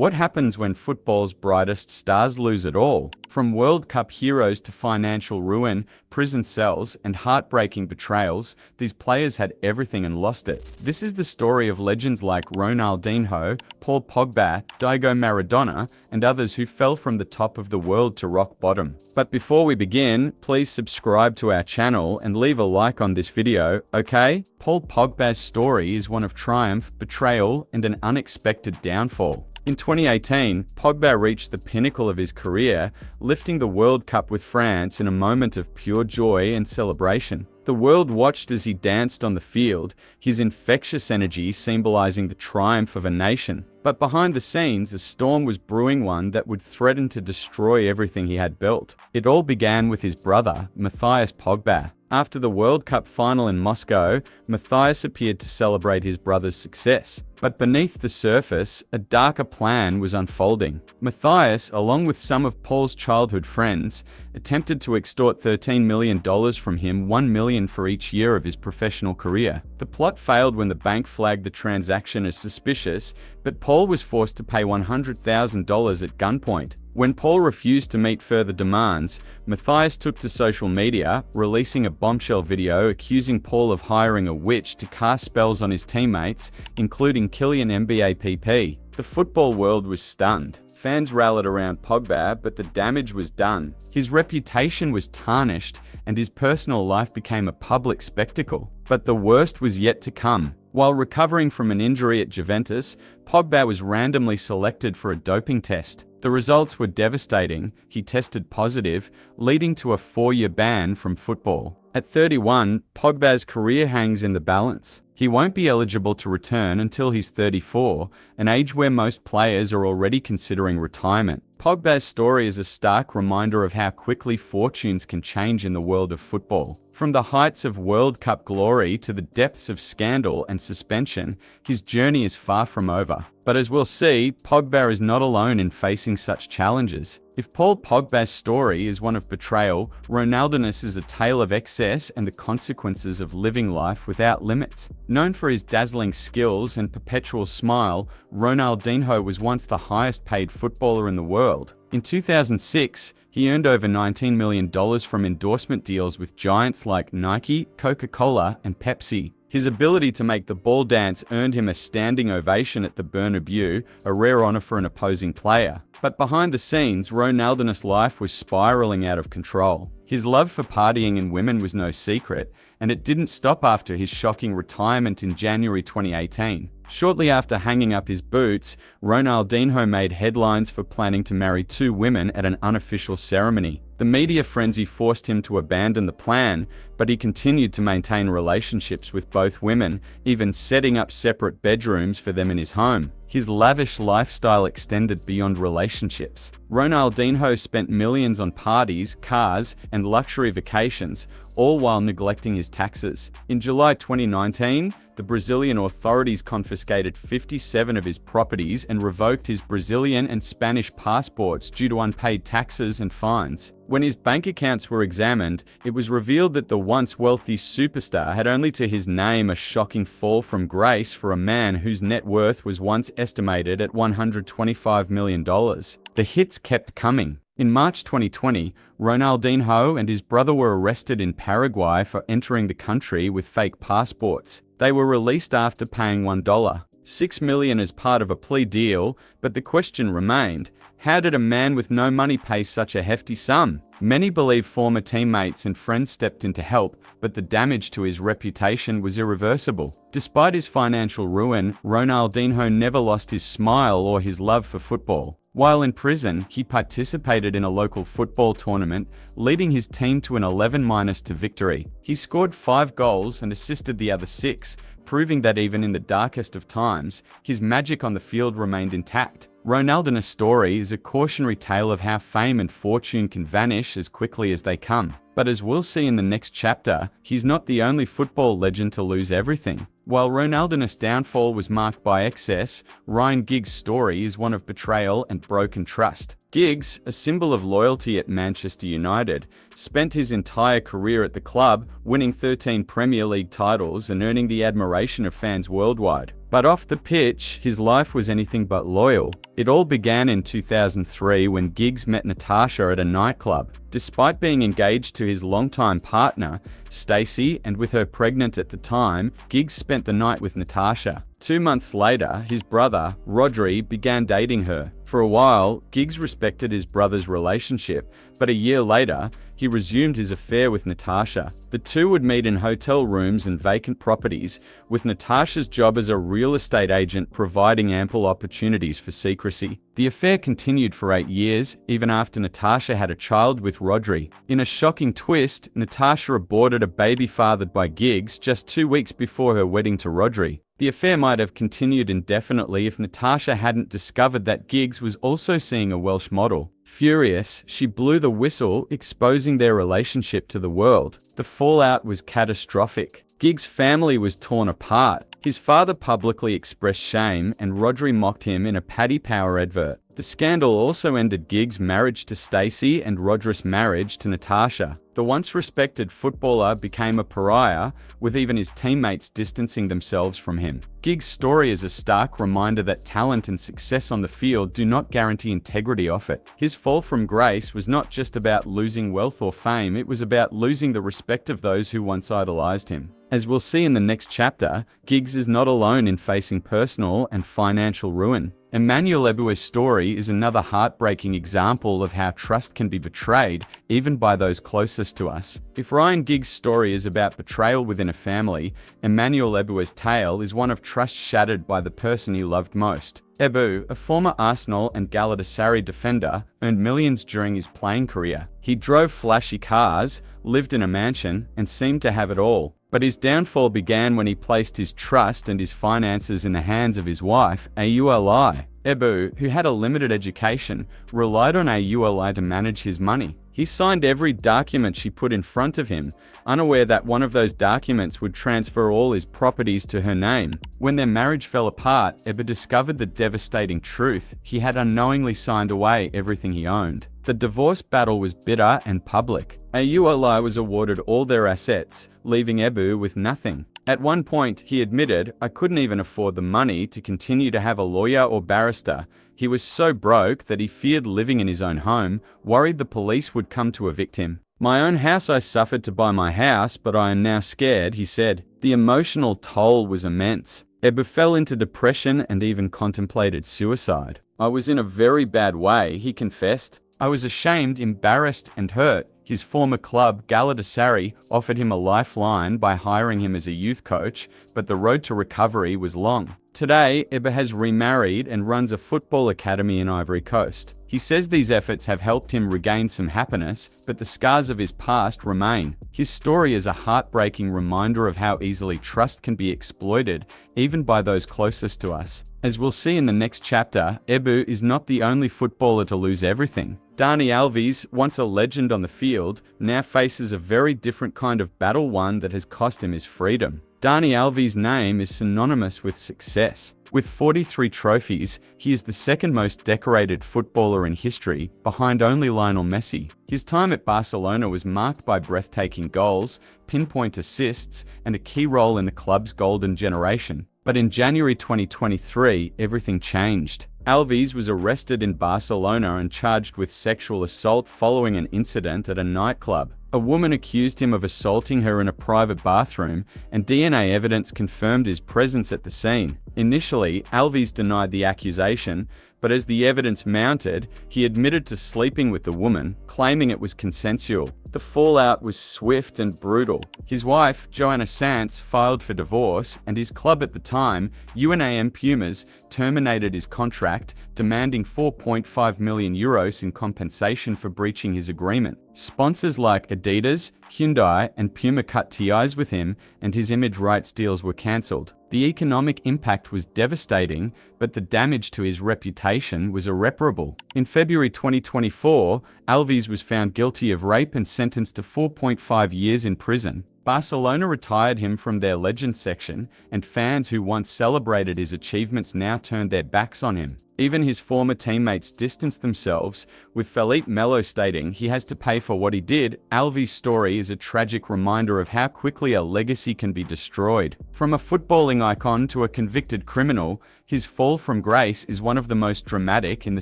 What happens when football's brightest stars lose it all? From World Cup heroes to financial ruin, prison cells, and heartbreaking betrayals, these players had everything and lost it. This is the story of legends like Ronaldinho, Paul Pogba, Diego Maradona, and others who fell from the top of the world to rock bottom. But before we begin, please subscribe to our channel and leave a like on this video, okay? Paul Pogba's story is one of triumph, betrayal, and an unexpected downfall. In 2018, Pogba reached the pinnacle of his career, lifting the World Cup with France in a moment of pure joy and celebration. The world watched as he danced on the field, his infectious energy symbolizing the triumph of a nation. But behind the scenes, a storm was brewing, one that would threaten to destroy everything he had built. It all began with his brother, Matthias Pogba. After the World Cup final in Moscow, Matthias appeared to celebrate his brother's success. But beneath the surface, a darker plan was unfolding. Matthias, along with some of Paul's childhood friends, attempted to extort $13 million from him, $1 million for each year of his professional career. The plot failed when the bank flagged the transaction as suspicious, but Paul was forced to pay $100,000 at gunpoint. When Paul refused to meet further demands, Matthias took to social media, releasing a bombshell video accusing Paul of hiring a witch to cast spells on his teammates, including Kylian Mbappé. The football world was stunned. Fans rallied around Pogba, but the damage was done. His reputation was tarnished, and his personal life became a public spectacle. But the worst was yet to come. While recovering from an injury at Juventus, Pogba was randomly selected for a doping test. The results were devastating. He tested positive, leading to a 4-year ban from football. At 31, Pogba's career hangs in the balance. He won't be eligible to return until he's 34, an age where most players are already considering retirement. Pogba's story is a stark reminder of how quickly fortunes can change in the world of football. From the heights of World Cup glory to the depths of scandal and suspension, his journey is far from over. But as we'll see, Pogba is not alone in facing such challenges. If Paul Pogba's story is one of betrayal, Ronaldinho's is a tale of excess and the consequences of living life without limits. Known for his dazzling skills and perpetual smile, Ronaldinho was once the highest-paid footballer in the world. In 2006, he earned over $19 million from endorsement deals with giants like Nike, Coca-Cola, and Pepsi. His ability to make the ball dance earned him a standing ovation at the Bernabeu, a rare honor for an opposing player. But behind the scenes, Ronaldinho's life was spiraling out of control. His love for partying and women was no secret, and it didn't stop after his shocking retirement in January 2018. Shortly after hanging up his boots, Ronaldinho made headlines for planning to marry 2 women at an unofficial ceremony. The media frenzy forced him to abandon the plan, but he continued to maintain relationships with both women, even setting up separate bedrooms for them in his home. His lavish lifestyle extended beyond relationships. Ronaldinho spent millions on parties, cars, and luxury vacations, all while neglecting his taxes. In July 2019, the Brazilian authorities confiscated 57 of his properties and revoked his Brazilian and Spanish passports due to unpaid taxes and fines. When his bank accounts were examined, it was revealed that the once wealthy superstar had only to his name a shocking fall from grace for a man whose net worth was once estimated at $125 million. The hits kept coming. In March 2020, Ronaldinho and his brother were arrested in Paraguay for entering the country with fake passports. They were released after paying $1.6 million as part of a plea deal, but the question remained, how did a man with no money pay such a hefty sum? Many believe former teammates and friends stepped in to help, but the damage to his reputation was irreversible. Despite his financial ruin, Ronaldinho never lost his smile or his love for football. While in prison, he participated in a local football tournament, leading his team to an 11-2 victory. He scored 5 goals and assisted the other 6, proving that even in the darkest of times, his magic on the field remained intact. Ronaldinho's story is a cautionary tale of how fame and fortune can vanish as quickly as they come. But as we'll see in the next chapter, he's not the only football legend to lose everything. While Ronaldinho's downfall was marked by excess, Ryan Giggs' story is one of betrayal and broken trust. Giggs, a symbol of loyalty at Manchester United, spent his entire career at the club, winning 13 Premier League titles and earning the admiration of fans worldwide. But off the pitch, his life was anything but loyal. It all began in 2003 when Giggs met Natasha at a nightclub. Despite being engaged to his longtime partner, Stacey, and with her pregnant at the time, Giggs spent the night with Natasha. 2 months later, his brother, Rodri, began dating her. For a while, Giggs respected his brother's relationship, but a year later, he resumed his affair with Natasha. The two would meet in hotel rooms and vacant properties, with Natasha's job as a real estate agent providing ample opportunities for secrecy. The affair continued for 8 years, even after Natasha had a child with Rodri. In a shocking twist, Natasha aborted a baby fathered by Giggs just 2 weeks before her wedding to Rodri. The affair might have continued indefinitely if Natasha hadn't discovered that Giggs was also seeing a Welsh model. Furious, she blew the whistle, exposing their relationship to the world. The fallout was catastrophic. Giggs' family was torn apart. His father publicly expressed shame, and Rodri mocked him in a Paddy Power advert. The scandal also ended Giggs' marriage to Stacey and Rodri's marriage to Natasha. The once respected footballer became a pariah, with even his teammates distancing themselves from him. Giggs' story is a stark reminder that talent and success on the field do not guarantee integrity off it. His fall from grace was not just about losing wealth or fame, it was about losing the respect of those who once idolized him. As we'll see in the next chapter, Giggs is not alone in facing personal and financial ruin. Emanuel Eboue's story is another heartbreaking example of how trust can be betrayed, even by those closest to us. If Ryan Giggs' story is about betrayal within a family, Emanuel Eboue's tale is one of trust shattered by the person he loved most. Eboue, a former Arsenal and Galatasaray defender, earned millions during his playing career. He drove flashy cars, lived in a mansion, and seemed to have it all. But his downfall began when he placed his trust and his finances in the hands of his wife, Auli. Eboue, who had a limited education, relied on Auli to manage his money. He signed every document she put in front of him, unaware that one of those documents would transfer all his properties to her name. When their marriage fell apart, Eboue discovered the devastating truth: he had unknowingly signed away everything he owned. The divorce battle was bitter and public. Auli was awarded all their assets, leaving Eboue with nothing. At one point, he admitted, "I couldn't even afford the money to continue to have a lawyer or barrister." He was so broke that he feared living in his own home, worried the police would come to evict him. "My own house I suffered to buy my house, but I am now scared," he said. The emotional toll was immense. Eboue fell into depression and even contemplated suicide. "I was in a very bad way," he confessed. "I was ashamed, embarrassed, and hurt." His former club, Galatasaray, offered him a lifeline by hiring him as a youth coach, but the road to recovery was long. Today, Eboue has remarried and runs a football academy in Ivory Coast. He says these efforts have helped him regain some happiness, but the scars of his past remain. His story is a heartbreaking reminder of how easily trust can be exploited, even by those closest to us. As we'll see in the next chapter, Eboue is not the only footballer to lose everything. Dani Alves, once a legend on the field, now faces a very different kind of battle, one that has cost him his freedom. Dani Alves' name is synonymous with success. With 43 trophies, he is the second most decorated footballer in history, behind only Lionel Messi. His time at Barcelona was marked by breathtaking goals, pinpoint assists, and a key role in the club's golden generation. But in January 2023, everything changed. Alves was arrested in Barcelona and charged with sexual assault following an incident at a nightclub. A woman accused him of assaulting her in a private bathroom, and DNA evidence confirmed his presence at the scene. Initially, Alves denied the accusation, but as the evidence mounted, he admitted to sleeping with the woman, claiming it was consensual. The fallout was swift and brutal. His wife, Joanna Sanz, filed for divorce, and his club at the time, UNAM Pumas, terminated his contract, demanding €4.5 million in compensation for breaching his agreement. Sponsors like Adidas, Hyundai and Puma cut ties with him, and his image rights deals were cancelled. The economic impact was devastating, but the damage to his reputation was irreparable. In February 2024, Alves was found guilty of rape and sentenced to 4.5 years in prison. Barcelona retired him from their legend section, and fans who once celebrated his achievements now turned their backs on him. Even his former teammates distanced themselves, with Felipe Melo stating he has to pay for what he did. Alves' story is a tragic reminder of how quickly a legacy can be destroyed. From a footballing icon to a convicted criminal, his fall from grace is one of the most dramatic in the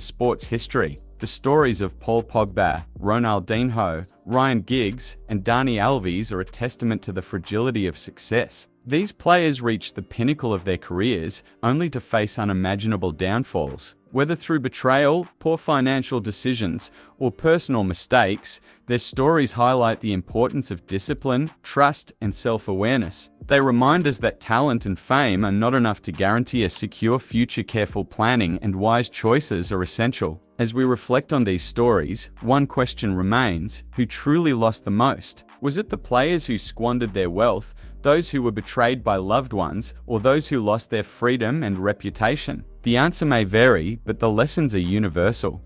sport's history. The stories of Paul Pogba, Ronaldinho, Ryan Giggs, and Dani Alves are a testament to the fragility of success. These players reached the pinnacle of their careers only to face unimaginable downfalls. Whether through betrayal, poor financial decisions, or personal mistakes, their stories highlight the importance of discipline, trust, and self-awareness. They remind us that talent and fame are not enough to guarantee a secure future. Careful planning and wise choices are essential. As we reflect on these stories, one question remains: who truly lost the most? Was it the players who squandered their wealth, those who were betrayed by loved ones, or those who lost their freedom and reputation? The answer may vary, but the lessons are universal.